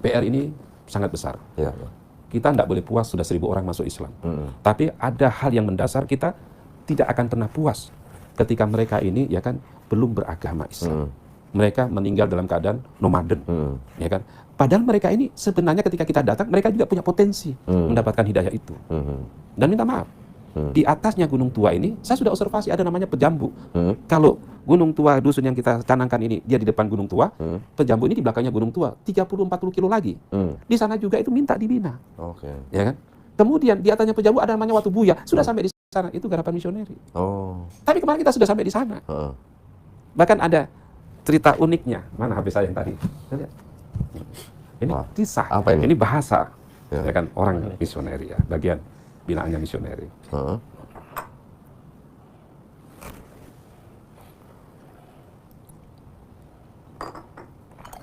PR ini sangat besar. Ya. Kita tidak boleh puas sudah 1.000 orang masuk Islam. Tapi ada hal yang mendasar, kita tidak akan pernah puas ketika mereka ini ya kan belum beragama Islam. Mereka meninggal dalam keadaan nomaden, ya kan. Padahal mereka ini sebenarnya ketika kita datang, mereka juga punya potensi mendapatkan hidayah itu. Dan minta maaf, di atasnya Gunung Tua ini, saya sudah observasi ada namanya Pejambu. Kalau Gunung Tua dusun yang kita canangkan ini, dia di depan Gunung Tua, Pejambu ini di belakangnya Gunung Tua, 30-40 kilo lagi. Di sana juga itu minta dibina. Ya kan? Kemudian di atasnya Pejambu ada namanya Watu Buya, sudah sampai di sana, itu garapan misioneri. Tapi kemarin kita sudah sampai di sana. Bahkan ada cerita uniknya. Mana HP saya yang tadi? Lihat. Ini kisah, apa ini? Ini bahasa, ya kan, orang misioneri ya, bagian binaannya misioneri.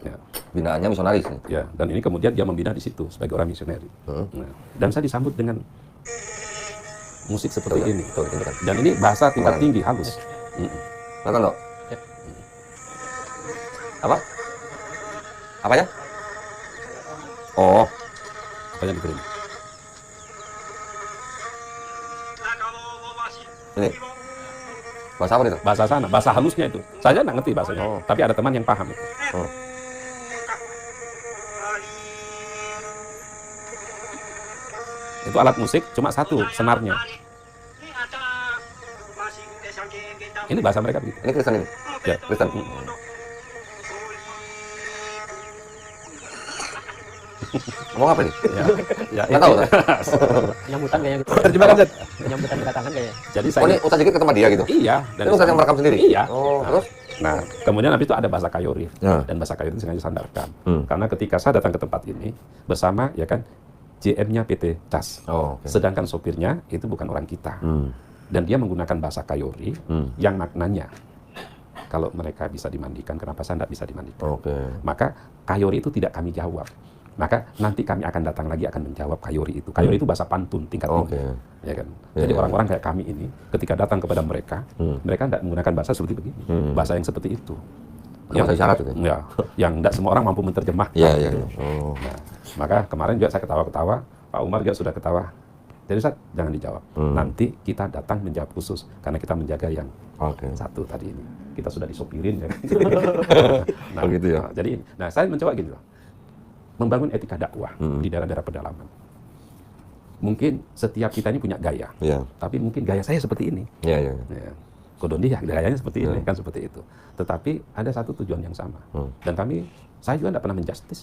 Ya. Binaannya misionaris. Ya, dan ini kemudian dia membina di situ sebagai orang misioneri. Nah, dan saya disambut dengan musik seperti ini. Dan ini bahasa tingkat tinggi, halus. Nonton dong. Apa? Apanya? Oh, Apanya dikirim? ini. Bahasa apa itu? Bahasa sana, bahasa halusnya itu. Saya nggak ngerti bahasanya, tapi ada teman yang paham itu. Itu alat musik, cuma satu, senarnya. Ini bahasa mereka begitu. Ini Kristen ini? Ya. Kristen. Ngomong apa nih? Ya, Nggak tahu kan? Penyambutan kayaknya gitu. Terjemahkan, Zed. Penyambutan kedatangan kayaknya. Jadi Oh, ini Ustaz Zikir ketemu dia gitu? Iya. Ini Ustaz yang merekam sendiri? Iya. Oh, terus? Nah, kemudian habis itu ada bahasa Kayori. Ya. Dan bahasa Kayori sengaja sandarkan. Karena ketika saya datang ke tempat ini, bersama, ya kan, JM-nya PT CAS. Sedangkan sopirnya itu bukan orang kita. Dan dia menggunakan bahasa Kayori yang maknanya, kalau mereka bisa dimandikan, kenapa saya tidak bisa dimandikan? Maka Kayori itu tidak kami jawab. Maka nanti kami akan datang lagi akan menjawab Kayori itu. Kayori itu bahasa pantun tingkat tinggi. Ya kan? Jadi orang-orang kayak kami ini, ketika datang kepada mereka, mereka tidak menggunakan bahasa seperti begini. Bahasa yang seperti itu. Bahasa isyarat itu? Ya, yang tidak semua orang mampu menerjemahkan. Gitu. Nah, maka kemarin juga saya ketawa-ketawa, Pak Umar juga sudah ketawa. Jadi Ustaz, jangan dijawab. Nanti kita datang menjawab khusus, karena kita menjaga yang satu tadi ini. Kita sudah disopirin. Ya. Nah, gitu ya? Jadi, saya mencoba gini loh. Membangun etika dakwah di daerah-daerah pedalaman. Mungkin setiap kita ini punya gaya, tapi mungkin gaya saya seperti ini. Ya. Kodondi ya gayanya seperti ini, kan seperti itu. Tetapi ada satu tujuan yang sama. Dan saya juga tidak pernah menjustis.